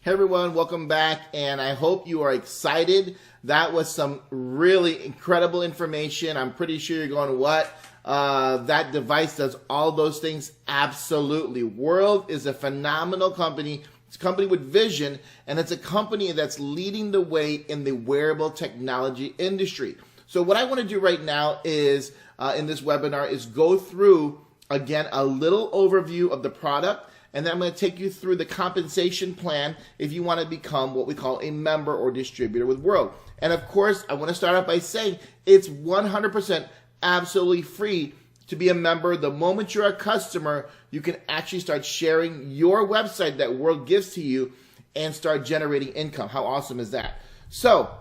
Hey everyone, welcome back, and I hope you are excited. That was some really incredible information. I'm pretty sure you're going, what? That device does all those things? Absolutely. World is a phenomenal company. It's a company with vision, and it's a company that's leading the way in the wearable technology industry. So what I want to do right now is, in this webinar, is go through, again, a little overview of the product. And then I'm going to take you through the compensation plan if you want to become what we call a member or distributor with World. And of course, I want to start out by saying it's 100% absolutely free to be a member. The moment you're a customer, you can actually start sharing your website that World gives to you and start generating income. How awesome is that? So,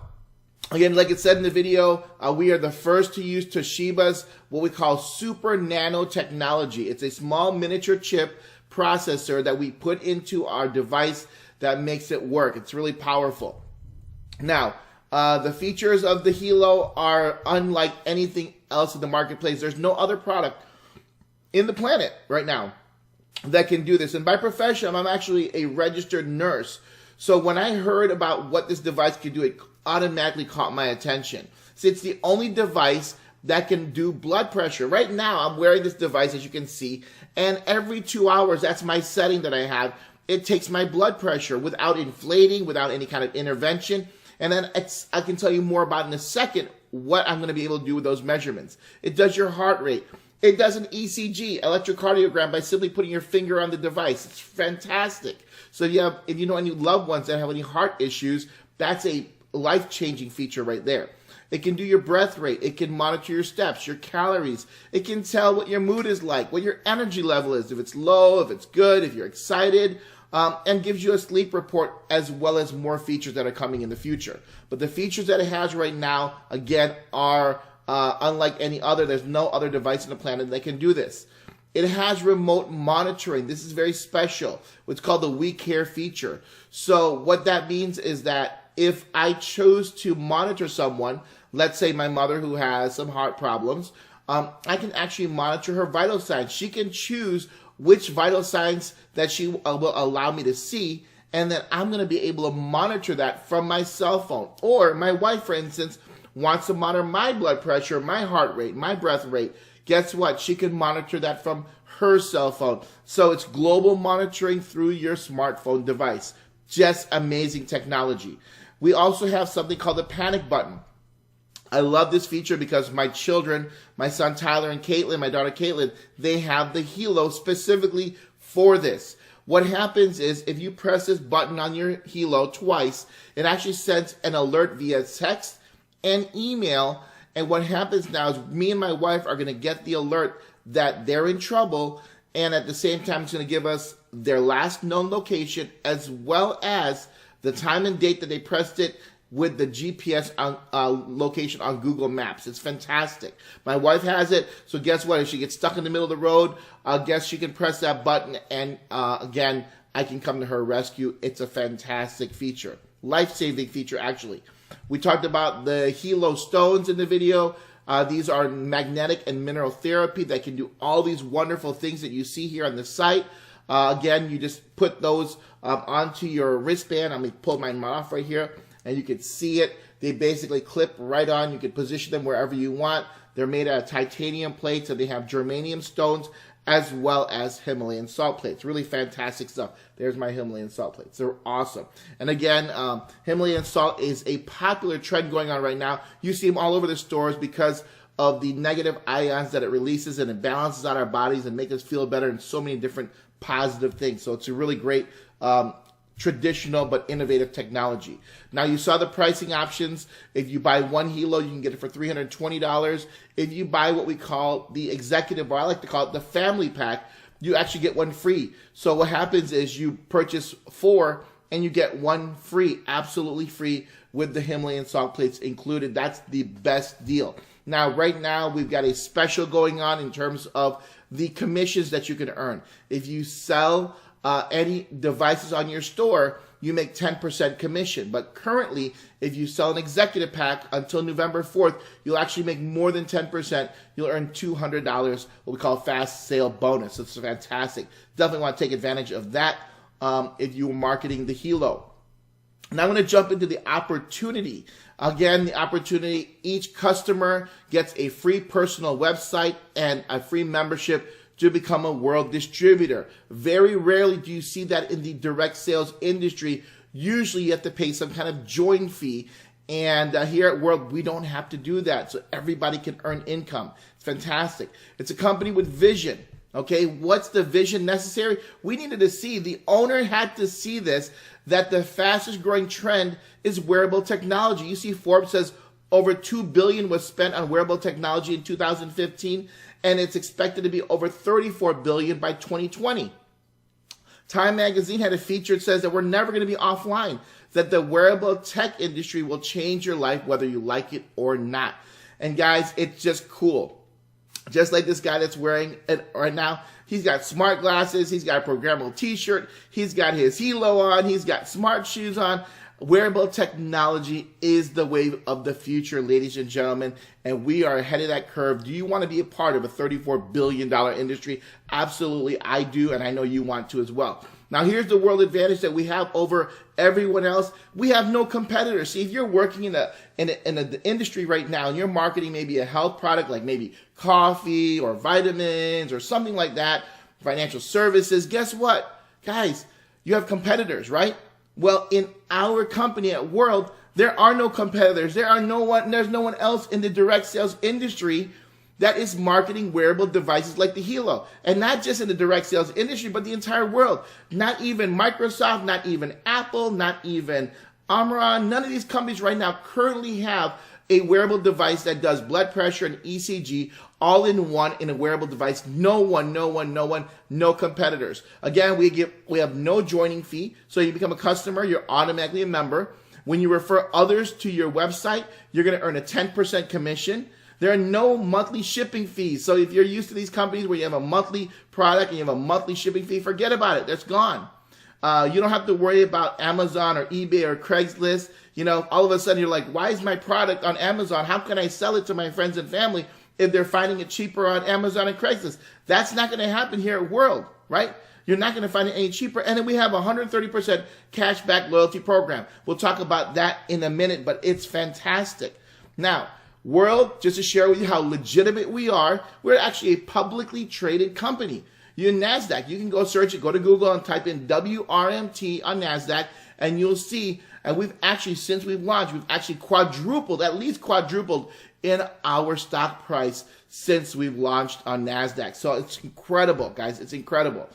again, like it said in the video, we are the first to use Toshiba's what we call super nano technology. It's a small miniature chip processor that we put into our device that makes it work. It's really powerful. Now, the features of the Hilo are unlike anything else in the marketplace. There's no other product in the planet right now that can do this. And by profession, I'm actually a registered nurse. So when I heard about what this device could do, it automatically caught my attention. So it's the only device that can do blood pressure. Right now, I'm wearing this device, as you can see, and every 2 hours, that's my setting that I have, it takes my blood pressure without inflating, without any kind of intervention. And then I can tell you more about in a second what I'm going to be able to do with those measurements. It does your heart rate. It does an ECG, electrocardiogram, by simply putting your finger on the device. It's fantastic. So if you know any loved ones that have any heart issues, that's a life-changing feature right there. It can do your breath rate. It can monitor your steps, your calories. It can tell what your mood is like, what your energy level is, if it's low, if it's good, if you're excited, and gives you a sleep report as well as more features that are coming in the future. But the features that it has right now, again, are unlike any other. There's no other device on the planet that can do this. It has remote monitoring. This is very special. What's called the We Care feature. So what that means is that if I chose to monitor someone, let's say my mother who has some heart problems, I can actually monitor her vital signs. She can choose which vital signs that she will allow me to see, and then I'm going to be able to monitor that from my cell phone. Or my wife, for instance, wants to monitor my blood pressure, my heart rate, my breath rate. Guess what? She can monitor that from her cell phone. So it's global monitoring through your smartphone device. Just amazing technology. We also have something called the panic button. I love this feature because my children, my son Tyler and Caitlin, my daughter Caitlin, they have the Hilo specifically for this. What happens is if you press this button on your Hilo twice, it actually sends an alert via text and email. And what happens now is me and my wife are going to get the alert that they're in trouble, and at the same time it's going to give us their last known location as well as the time and date that they pressed it with the GPS location on Google Maps. It's fantastic. My wife has it, so guess what? If she gets stuck in the middle of the road, I guess she can press that button, and again, I can come to her rescue. It's a fantastic feature. Life-saving feature, actually. We talked about the Hilo stones in the video. These are magnetic and mineral therapy that can do all these wonderful things that you see here on the site. Again, you just put those onto your wristband. I'm going to pull mine off right here, and you can see it. They basically clip right on. You can position them wherever you want. They're made out of titanium plates, and they have germanium stones as well as Himalayan salt plates. Really fantastic stuff. There's my Himalayan salt plates. They're awesome. And again, Himalayan salt is a popular trend going on right now. You see them all over the stores because of the negative ions that it releases, and it balances out our bodies and makes us feel better in so many different positive things. So it's a really great traditional but innovative technology. Now, you saw the pricing options. If you buy one Hilo, you can get it for $320. If you buy what we call the executive, or I like to call it the family pack, you actually get one free. So what happens is you purchase 4 and you get 1 free, absolutely free, with the Himalayan salt plates included. That's the best deal. Now, right now, we've got a special going on in terms of the commissions that you can earn. If you sell any devices on your store, you make 10% commission. But currently, if you sell an executive pack until November 4th, you'll actually make more than 10%. You'll earn $200, what we call a fast sale bonus. It's fantastic. Definitely want to take advantage of that if you were marketing the Hilo. Now I'm going to jump into the opportunity. Again, the opportunity, each customer gets a free personal website and a free membership to become a world distributor. Very rarely do you see that in the direct sales industry. Usually you have to pay some kind of join fee. And here at World, we don't have to do that. So everybody can earn income. It's fantastic. It's a company with vision. Okay, what's the vision necessary? We needed to see, the owner had to see this, that the fastest growing trend is wearable technology. You see Forbes says over $2 billion was spent on wearable technology in 2015, and it's expected to be over $34 billion by 2020. Time magazine had a feature that says that we're never going to be offline, that the wearable tech industry will change your life whether you like it or not. And guys, it's just cool. Just like this guy that's wearing it right now. He's got smart glasses. He's got a programmable t-shirt. He's got his Hilo on. He's got smart shoes on. Wearable technology is the wave of the future, ladies and gentlemen, and we are ahead of that curve. Do you want to be a part of a $34 billion industry? Absolutely, I do, and I know you want to as well. Now, here's the world advantage that we have over everyone else. We have no competitors. See, if you're working in the industry right now and you're marketing maybe a health product like maybe coffee or vitamins or something like that, financial services, guess what? Guys, you have competitors, right? Well, in our company at World, there are no competitors. There's no one else in the direct sales industry that is marketing wearable devices like the Hilo. And not just in the direct sales industry, but the entire world. Not even Microsoft, not even Apple, not even Omron. None of these companies right now currently have a wearable device that does blood pressure and ECG all in one in a wearable device. No one, no competitors. Again, we have no joining fee. So you become a customer, you're automatically a member. When you refer others to your website, you're going to earn a 10% commission. There are no monthly shipping fees. So if you're used to these companies where you have a monthly product and you have a monthly shipping fee, forget about it. That's gone. You don't have to worry about Amazon or eBay or Craigslist. You know, all of a sudden you're like, why is my product on Amazon? How can I sell it to my friends and family if they're finding it cheaper on Amazon and Craigslist? That's not going to happen here at World, right? You're not going to find it any cheaper. And then we have a 130% cashback loyalty program. We'll talk about that in a minute, but it's fantastic. Now, World, just to share with you how legitimate we are, we're actually a publicly traded company. You're in NASDAQ. You can go search it, go to Google and type in WRMT on NASDAQ, and you'll see, and we've actually, since we've launched, we've actually quadrupled, at least quadrupled in our stock price since we've launched on NASDAQ. So it's incredible, guys. It's incredible.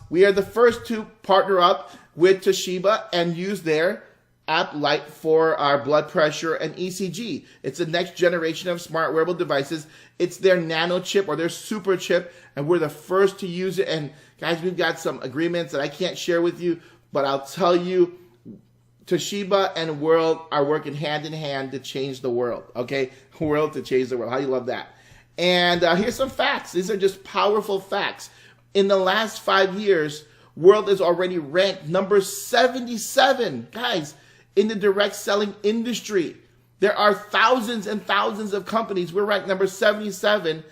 We are the first to partner up with Toshiba and use their app Lite for our blood pressure and ECG. It's the next generation of smart wearable devices. It's their nano chip or their super chip, and we're the first to use it. And guys, we've got some agreements that I can't share with you, but I'll tell you, Toshiba and World are working hand in hand to change the world, okay? World to change the world. How do you love that? And here's some facts. These are just powerful facts. In the last 5 years, World is already ranked number 77, guys, in the direct selling industry. There are thousands and thousands of companies. We're ranked number 77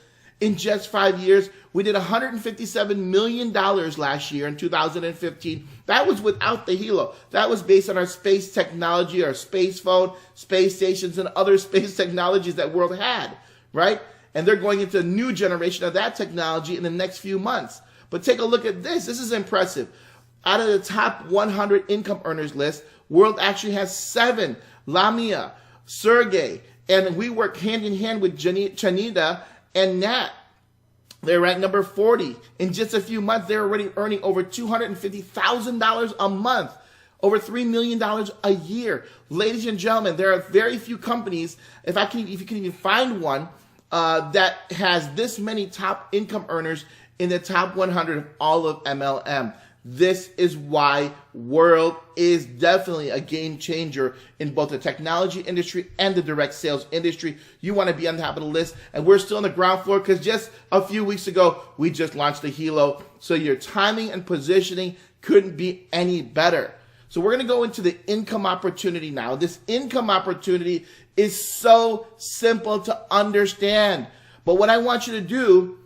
in just 5 years. We did $157 million last year in 2015. That was without the Hilo. That was based on our space technology, our space phone, space stations, and other space technologies that World had, right? And they're going into a new generation of that technology in the next few months. But take a look at this. This is impressive. Out of the top 100 income earners list, World actually has 7. Lamia, Sergey, and we work hand in hand with Chanida and Nat. They're ranked number 40. In just a few months, they're already earning over $250,000 a month, over $3 million a year. Ladies and gentlemen, there are very few companies, if you can even find one, that has this many top income earners in the top 100 of all of MLM. This is why World is definitely a game changer in both the technology industry and the direct sales industry. You want to be on the top of the list, and we're still on the ground floor because just a few weeks ago, we just launched the Hilo. So your timing and positioning couldn't be any better. So we're going to go into the income opportunity now. This income opportunity is so simple to understand. But what I want you to do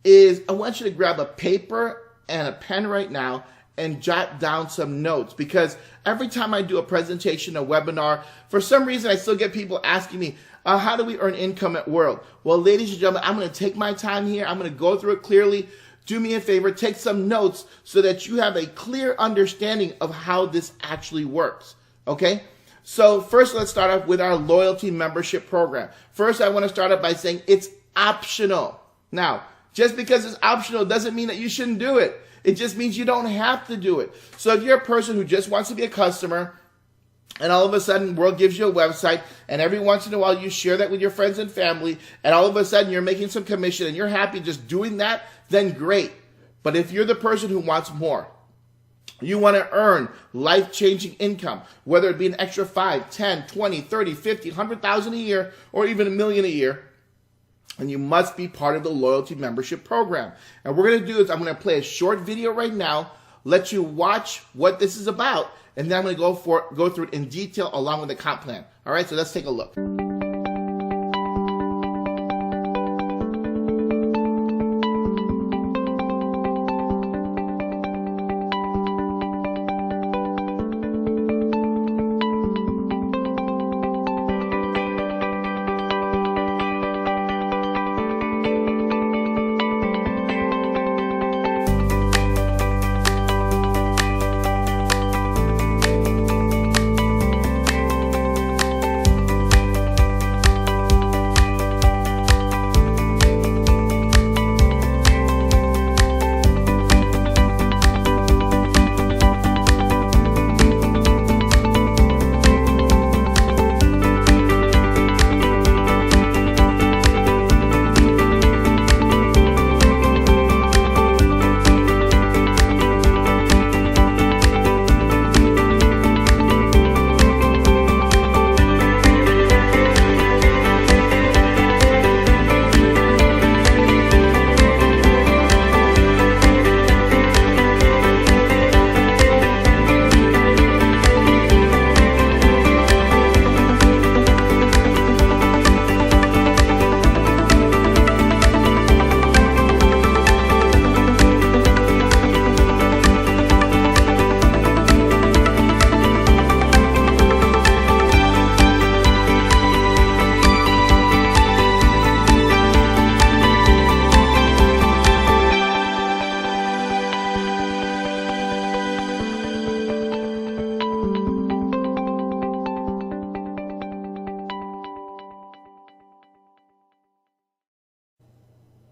is I want you to grab a paper and a pen right now, and jot down some notes, because every time I do a presentation, a webinar, for some reason I still get people asking me, how do we earn income at World? Well, ladies and gentlemen, I'm going to take my time here. I'm going to go through it clearly. Do me a favor, take some notes so that you have a clear understanding of how this actually works, okay? So first, let's start off with our loyalty membership program. First, I want to start off by saying it's optional. Now, just because it's optional doesn't mean that you shouldn't do it. It just means you don't have to do it. So if you're a person who just wants to be a customer, and all of a sudden World gives you a website, and every once in a while you share that with your friends and family, and all of a sudden you're making some commission and you're happy just doing that, then great. But if you're the person who wants more, you want to earn life-changing income, whether it be an extra 5, 10, 20, 30, 50, 100,000 a year, or even $1 million a year, and you must be part of the loyalty membership program. And what we're going to do is I'm going to play a short video right now, let you watch what this is about, and then I'm going to go through it in detail along with the comp plan. All right, so let's take a look.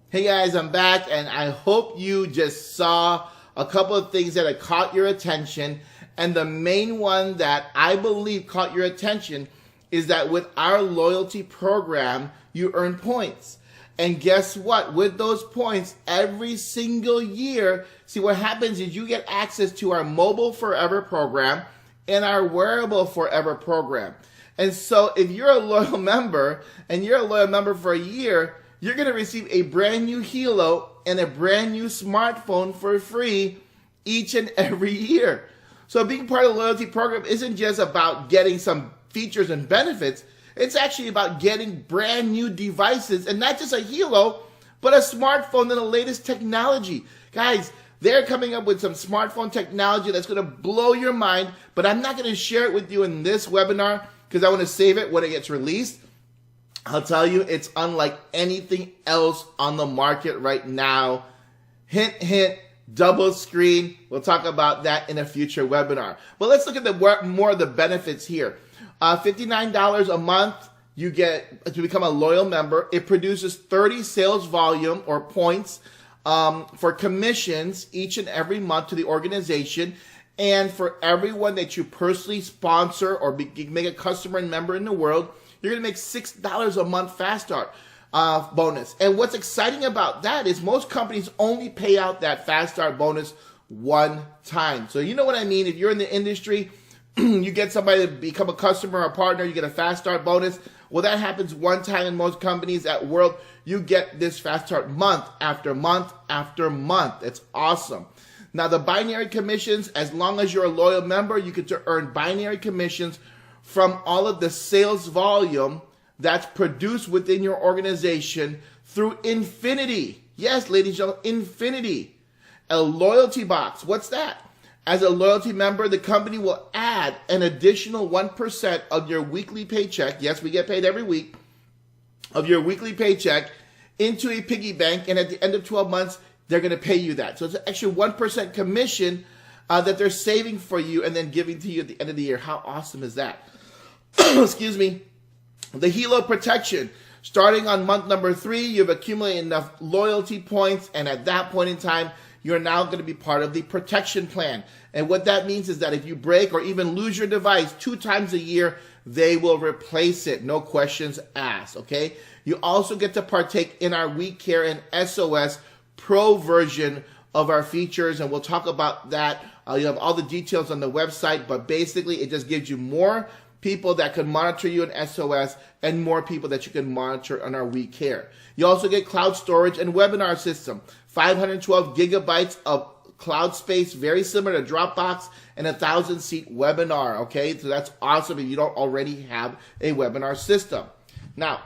Hey guys, I'm back, and I hope you just saw a couple of things that have caught your attention. And the main one that I believe caught your attention is that with our loyalty program, you earn points. And guess what? With those points, every single year, see what happens is you get access to our Mobile Forever program and our Wearable Forever program. And so if you're a loyal member, and you're a loyal member for a year, you're going to receive a brand new Hilo and a brand new smartphone for free each and every year. So being part of the loyalty program isn't just about getting some features and benefits. It's actually about getting brand new devices, and not just a Hilo, but a smartphone and the latest technology. Guys, they're coming up with some smartphone technology that's going to blow your mind, but I'm not going to share it with you in this webinar because I want to save it when it gets released. I'll tell you, it's unlike anything else on the market right now. Hint, hint, double screen. We'll talk about that in a future webinar. But let's look at more of the benefits here. $59 a month, you get to become a loyal member. It produces 30 sales volume or points for commissions each and every month to the organization. And for everyone that you personally sponsor or make a customer and member in the world, you're going to make $6 a month Fast Start bonus. And what's exciting about that is most companies only pay out that Fast Start bonus one time. So you know what I mean? If you're in the industry, you get somebody to become a customer or a partner, you get a Fast Start bonus. Well, that happens one time in most companies. At World, you get this Fast Start month after month after month. It's awesome. Now, the binary commissions, as long as you're a loyal member, you get to earn binary commissions from all of the sales volume that's produced within your organization through Infinity. Yes, ladies and gentlemen, Infinity. A loyalty box. What's that? As a loyalty member, the company will add an additional 1% of your weekly paycheck. Yes, we get paid every week. Of your weekly paycheck into a piggy bank, and at the end of 12 months, they're going to pay you that. So it's an extra 1% commission that they're saving for you and then giving to you at the end of the year. How awesome is that? Excuse me. The Hilo protection. Starting on month number 3, you've accumulated enough loyalty points, and at that point in time, you're now going to be part of the protection plan. And what that means is that if you break or even lose your device 2 times a year, they will replace it. No questions asked, okay? You also get to partake in our We Care and SOS Pro version of our features, and we'll talk about that. You have all the details on the website, but basically it just gives you more people that can monitor you in SOS and more people that you can monitor on our We Care. You also get cloud storage and webinar system, 512 gigabytes of cloud space, very similar to Dropbox, and a 1,000-seat webinar, okay? So that's awesome if you don't already have a webinar system. Now,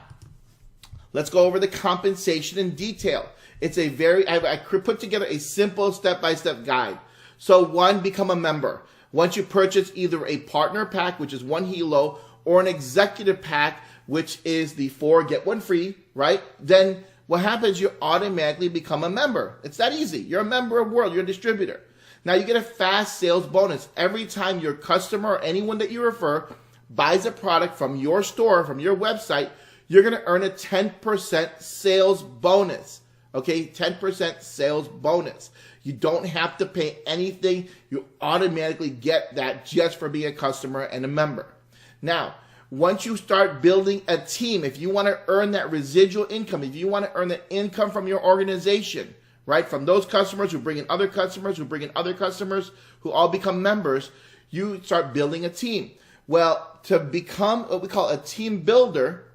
let's go over the compensation in detail. It's a I put together a simple step-by-step guide. So 1, become a member. Once you purchase either a partner pack, which is 1 Hilo, or an executive pack, which is the 4 get 1 free, right? Then what happens, you automatically become a member. It's that easy. You're a member of World. You're a distributor. Now you get a fast sales bonus. Every time your customer or anyone that you refer buys a product from your store, from your website, you're going to earn a 10% sales bonus. Okay, 10% sales bonus. You don't have to pay anything. You automatically get that just for being a customer and a member. Now, once you start building a team, if you want to earn that residual income, if you want to earn the income from your organization, right, from those customers who bring in other customers, who bring in other customers, who all become members, you start building a team. Well, to become what we call a team builder,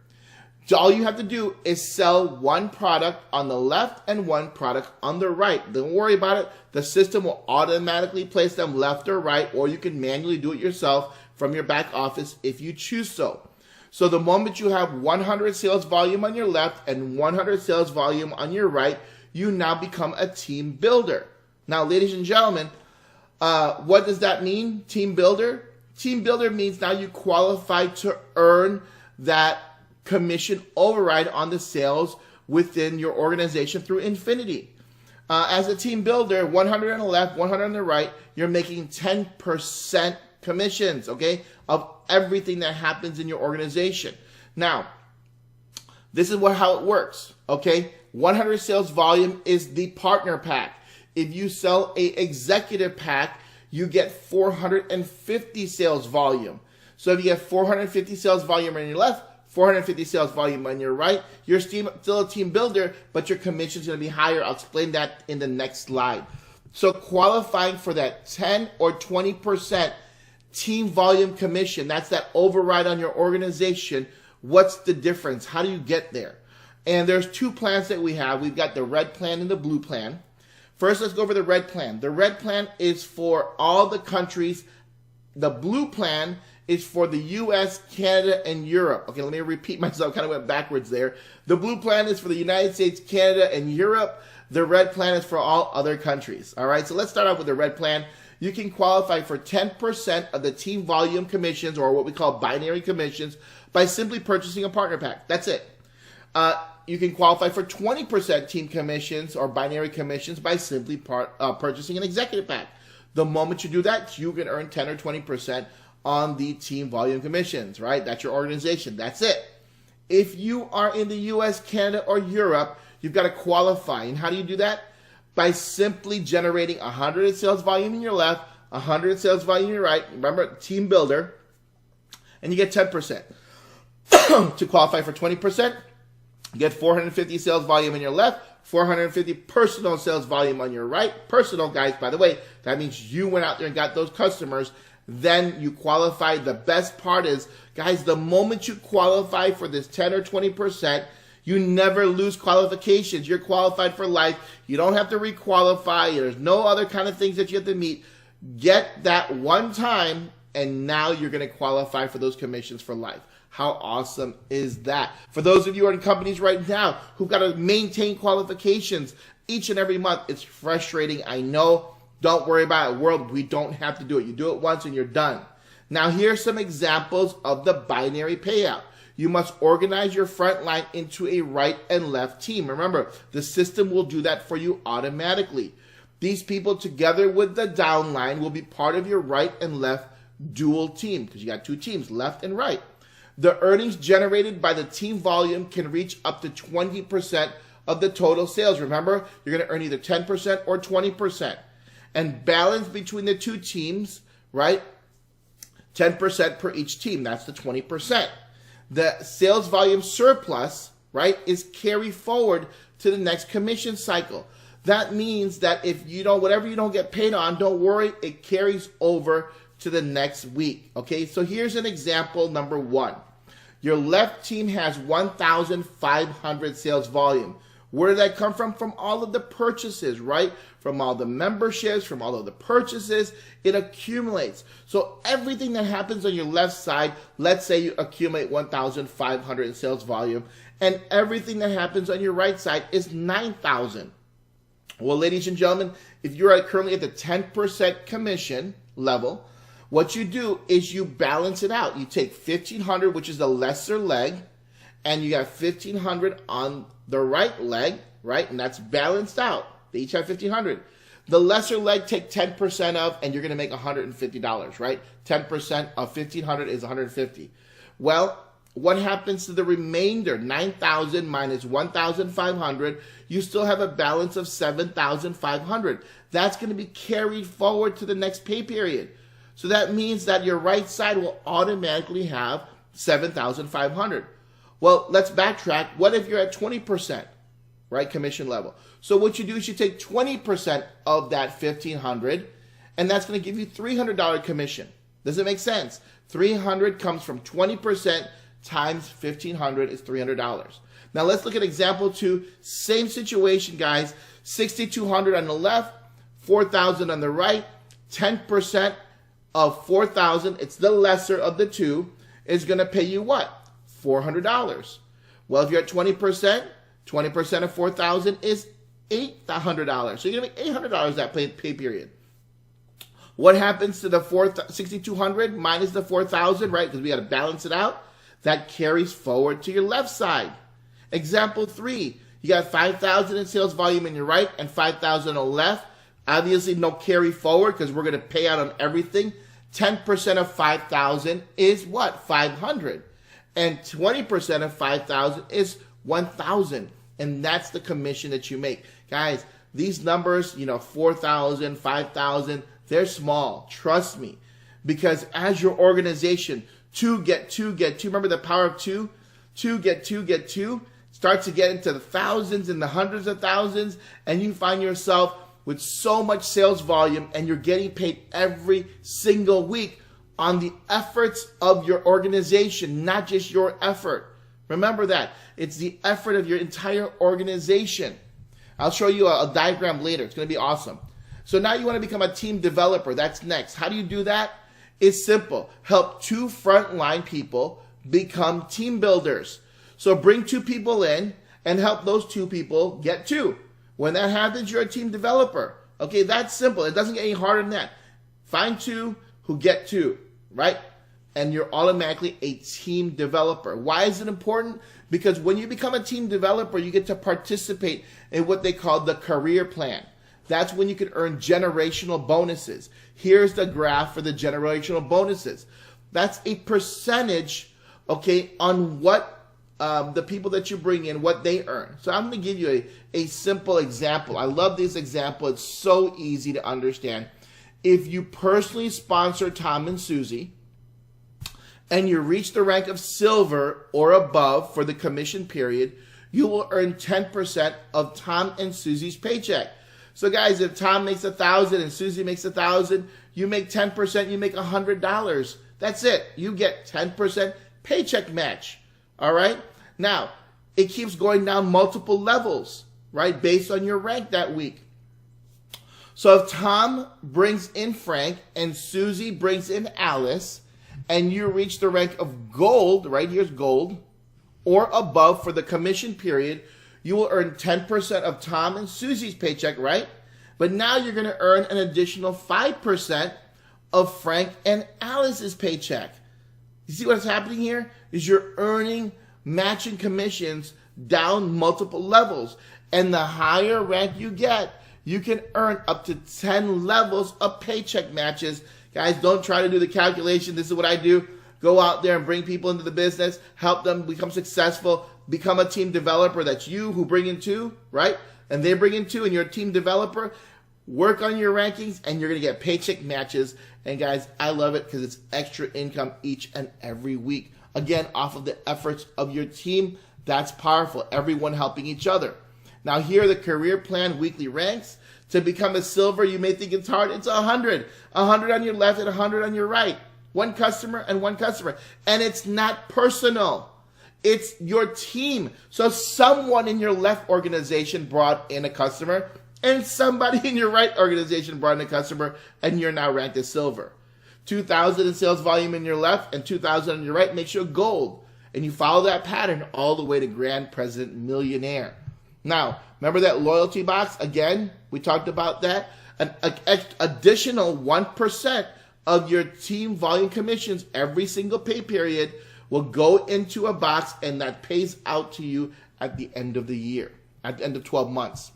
all you have to do is sell 1 product on the left and 1 product on the right. Don't worry about it. The system will automatically place them left or right, or you can manually do it yourself from your back office if you choose so. So the moment you have 100 sales volume on your left and 100 sales volume on your right, you now become a team builder. Now, ladies and gentlemen, what does that mean, team builder? Team builder means now you qualify to earn that commission override on the sales within your organization through Infinity. As a team builder, 100 on the left, 100 on the right, you're making 10% commissions, okay, of everything that happens in your organization. Now, this is how it works, okay? 100 sales volume is the partner pack. If you sell a executive pack, you get 450 sales volume. So if you get 450 sales volume on your left, 450 sales volume on your right, you're still a team builder, but your commission is going to be higher. I'll explain that in the next slide. So qualifying for that 10 or 20% team volume commission, that's that override on your organization. What's the difference? How do you get there? And there's 2 plans that we have. We've got the red plan and the blue plan. First, let's go over the red plan. The red plan is for all the countries. The blue plan is for the US, Canada, and Europe. Okay, let me repeat myself. Kind of went backwards there. The blue plan is for the United States, Canada, and Europe. The red plan is for all other countries. All right, so let's start off with the red plan. You can qualify for 10% of the team volume commissions, or what we call binary commissions, by simply purchasing a partner pack. That's it. You can qualify for 20% team commissions or binary commissions by simply purchasing an executive pack. The moment you do that, you can earn 10 or 20% on the team volume commissions, right? That's your organization. That's it. If you are in the US, Canada, or Europe, you've got to qualify. And how do you do that? By simply generating 100 sales volume in your left, 100 sales volume in your right. Remember, team builder. And you get 10%. To qualify for 20%, you get 450 sales volume in your left, 450 personal sales volume on your right. Personal, guys, by the way, that means you went out there and got those customers. Then you qualify. The best part is, guys, the moment you qualify for this 10 or 20%, you never lose qualifications. You're qualified for life. You don't have to requalify. There's no other kind of things that you have to meet. Get that one time, and now you're going to qualify for those commissions for life. How awesome is that? For those of you who are in companies right now who've got to maintain qualifications each and every month, it's frustrating, I know, Don't worry about it. World, we don't have to do it. You do it once and you're done. Now, here's some examples of the binary payout. You must organize your front line into a right and left team. Remember, the system will do that for you automatically. These people together with the down line will be part of your right and left dual team because you got two teams, left and right. The earnings generated by the team volume can reach up to 20% of the total sales. Remember, you're going to earn either 10% or 20%. And balance between the two teams, right? 10% per each team. That's the 20%. The sales volume surplus, right, is carried forward to the next commission cycle. That means that if you don't, whatever you don't get paid on, don't worry, it carries over to the next week. Okay, so here's an example number one. Your left team has 1,500 sales volume. Where did that come from? From all of the purchases, right? From all the memberships, from all of the purchases, it accumulates. So everything that happens on your left side, let's say you accumulate 1,500 in sales volume, and everything that happens on your right side is 9,000. Well, ladies and gentlemen, if you're currently at the 10% commission level, what you do is you balance it out. You take 1,500, which is the lesser leg, and you got 1,500 on the right leg, right? And that's balanced out. They each have 1,500. The lesser leg, take 10% of, and you're going to make $150, right? 10% of 1,500 is $150. Well, what happens to the remainder? 9,000 minus 1,500, you still have a balance of 7,500. That's going to be carried forward to the next pay period. So that means that your right side will automatically have 7,500. Well, let's backtrack. What if you're at 20%, right, commission level? So what you do is you take 20% of that 1,500, and that's going to give you $300 commission. Does it make sense? 300 comes from 20% times 1,500 is $300. Now let's look at example 2. Same situation, guys. 6,200 on the left, 4,000 on the right. 10% of 4,000, it's the lesser of the two, is going to pay you what? $400. Well, if you're at 20%, 20% of 4,000 is $800. So you're going to make $800 that pay period. What happens to the 6,200 minus the 4,000, right? Because we got to balance it out. That carries forward to your left side. Example 3, you got 5,000 in sales volume in your right and 5,000 on the left. Obviously, no carry forward because we're going to pay out on everything. 10% of 5,000 is what? 500. And 20% of 5,000 is 1,000. And that's the commission that you make. Guys, these numbers, 4,000, 5,000, they're small. Trust me. Because as your organization, 2 get 2 get 2, remember the power of 2? 2 get 2 get 2 starts to get into the thousands and the hundreds of thousands, and you find yourself with so much sales volume and you're getting paid every single week on the efforts of your organization, not just your effort. Remember that. It's the effort of your entire organization. I'll show you a diagram later. It's going to be awesome. So now you want to become a team developer. That's next. How do you do that? It's simple. Help 2 frontline people become team builders. So bring 2 people in and help those 2 people get 2. When that happens, you're a team developer. Okay, that's simple. It doesn't get any harder than that. Find 2 who get 2, right? And you're automatically a team developer. Why is it important? Because when you become a team developer, you get to participate in what they call the career plan. That's when you can earn generational bonuses. Here's the graph for the generational bonuses. That's a percentage, okay, on what the people that you bring in, what they earn. So I'm going to give you a simple example. I love this example. It's so easy to understand. If you personally sponsor Tom and Susie, and you reach the rank of silver or above for the commission period, you will earn 10% of Tom and Susie's paycheck. So guys, if Tom makes $1,000 and Susie makes $1,000, you make 10%, you make $100. That's it. You get 10% paycheck match. All right? Now, it keeps going down multiple levels, right, based on your rank that week. So if Tom brings in Frank and Susie brings in Alice, and you reach the rank of gold, right here's gold, or above for the commission period, you will earn 10% of Tom and Susie's paycheck, right? But now you're going to earn an additional 5% of Frank and Alice's paycheck. You see what's happening here? Is you're earning matching commissions down multiple levels. And the higher rank you get, you can earn up to 10 levels of paycheck matches. Guys, don't try to do the calculation. This is what I do. Go out there and bring people into the business, help them become successful, become a team developer. That's you who bring in two, right? And they bring in two, and you're a team developer. Work on your rankings, and you're going to get paycheck matches. And guys, I love it because it's extra income each and every week. Again, off of the efforts of your team. That's powerful. Everyone helping each other. Now, here are the career plan weekly ranks. To become a silver, you may think it's hard. It's 100. 100 on your left and 100 on your right. One customer and one customer. And it's not personal. It's your team. So someone in your left organization brought in a customer, and somebody in your right organization brought in a customer, and you're now ranked as silver. 2,000 in sales volume in your left and 2,000 on your right makes you a gold. And you follow that pattern all the way to Grand President Millionaire. Now, remember that loyalty box? Again, we talked about that. An additional 1% of your team volume commissions every single pay period will go into a box, and that pays out to you at the end of the year, at the end of 12 months.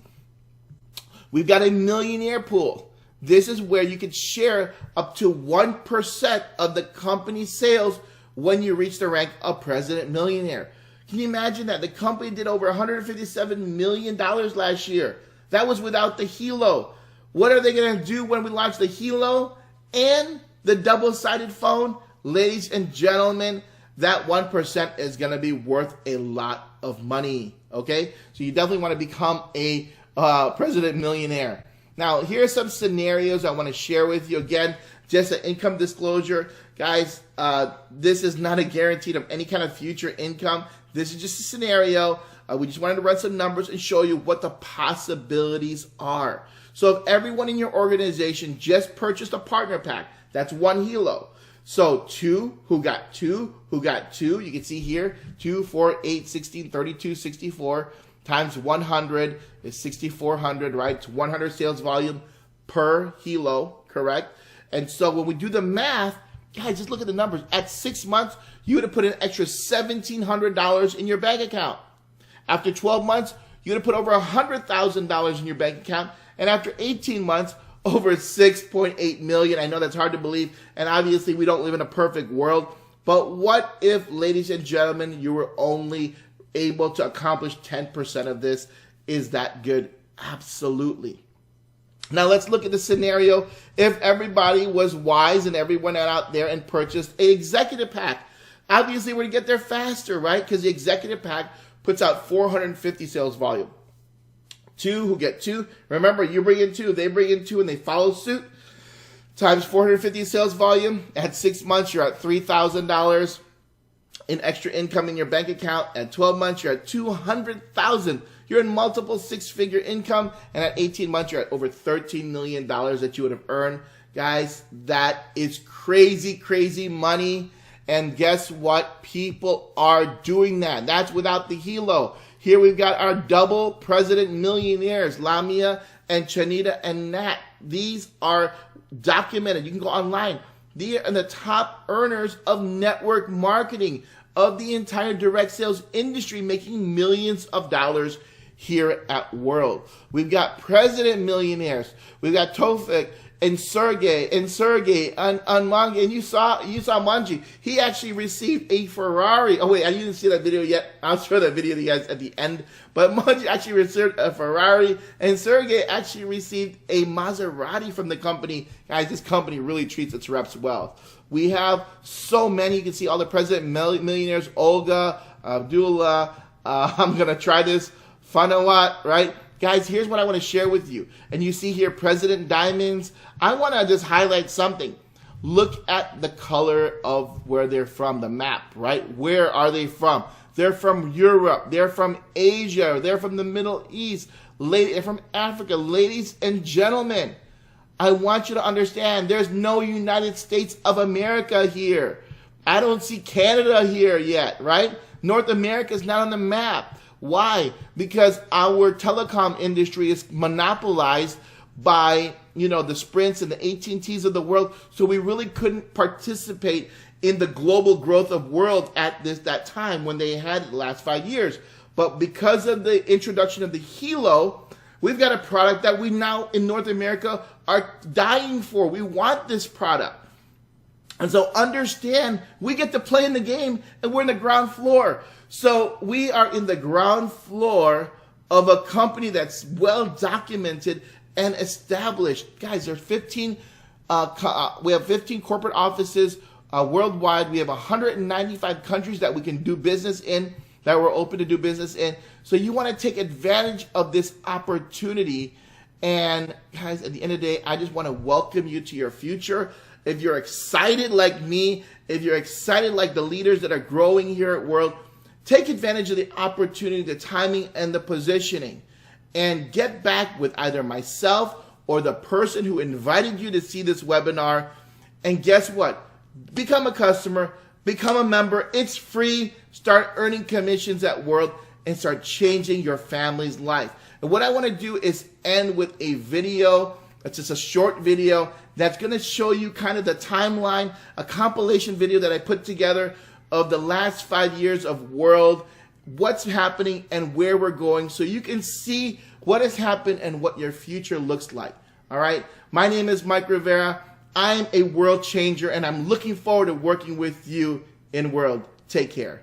We've got a millionaire pool. This is where you can share up to 1% of the company's sales when you reach the rank of President Millionaire. Can you imagine that? The company did over $157 million last year. That was without the Hilo. What are they going to do when we launch the Hilo and the double-sided phone? Ladies and gentlemen, that 1% is going to be worth a lot of money, okay? So you definitely want to become a President Millionaire. Now, here are some scenarios I want to share with you. Again, just an income disclosure. Guys, this is not a guarantee of any kind of future income. This is just a scenario. We just wanted to run some numbers and show you what the possibilities are. So if everyone in your organization just purchased a partner pack, that's one Hilo. So 2 who got 2, you can see here, 2, 4, 8, 16, 32, 64 times 100 is 6,400, right? It's 100 sales volume per Hilo, correct? And so when we do the math, guys, just look at the numbers. At 6 months, you would have put an extra $1,700 in your bank account. After 12 months, you would have put over $100,000 in your bank account. And after 18 months, over $6.8 million. I know that's hard to believe. And obviously, we don't live in a perfect world. But what if, ladies and gentlemen, you were only able to accomplish 10% of this? Is that good? Absolutely. Now let's look at the scenario if everybody was wise and everyone went out there and purchased an executive pack. Obviously, we're going to get there faster, right? Because the executive pack puts out 450 sales volume. 2 who get 2. Remember, you bring in 2, they bring in 2, and they follow suit. Times 450 sales volume. At 6 months, you're at $3,000 in extra income in your bank account. At 12 months, you're at $200,000. You're in multiple six-figure income. And at 18 months, you're at over $13 million that you would have earned. Guys, that is crazy, crazy money. And guess what? People are doing that. That's without the Hilo. Here we've got our double President Millionaires, Lamia and Chanita and Nat. These are documented. You can go online. They are the top earners of network marketing of the entire direct sales industry, making millions of dollars here at World. We've got President Millionaires. We've got Tofik and Sergey and Manji. And you saw Manji. He actually received a Ferrari. Oh wait, I didn't see that video yet. I'll show that video to you guys at the end. But Manji actually received a Ferrari, and Sergey actually received a Maserati from the company. Guys, this company really treats its reps well. We have so many. You can see all the President Millionaires. Olga, Abdullah. I'm gonna try this. Fanawat, right? Guys, here's what I want to share with you. And you see here, President Diamonds. I want to just highlight something. Look at the color of where they're from, the map, right? Where are they from? They're from Europe. They're from Asia. They're from the Middle East. They're from Africa. Ladies and gentlemen, I want you to understand there's no United States of America here. I don't see Canada here yet, right? North America is not on the map. Why? Because our telecom industry is monopolized by, the Sprints and the AT&Ts of the world. So we really couldn't participate in the global growth of world at that time when they had the last 5 years. But because of the introduction of the Hilo, we've got a product that we now in North America are dying for. We want this product. And so understand, we get to play in the game and we're in the ground floor. So we are in the ground floor of a company that's well documented and established. Guys, there's 15, we have 15 corporate offices worldwide. We have 195 countries that we can do business in, that we're open to do business in. So you want to take advantage of this opportunity. And guys, at the end of the day, I just want to welcome you to your future. If you're excited like me, if you're excited like the leaders that are growing here at World, take advantage of the opportunity, the timing, and the positioning. And get back with either myself or the person who invited you to see this webinar. And guess what? Become a customer, become a member. It's free. Start earning commissions at World and start changing your family's life. And what I want to do is end with a video. It's just a short video that's going to show you kind of the timeline, a compilation video that I put together of the last 5 years of World, what's happening and where we're going, so you can see what has happened and what your future looks like. All right. My name is Mike Rivera. I'm a world changer, and I'm looking forward to working with you in World. Take care.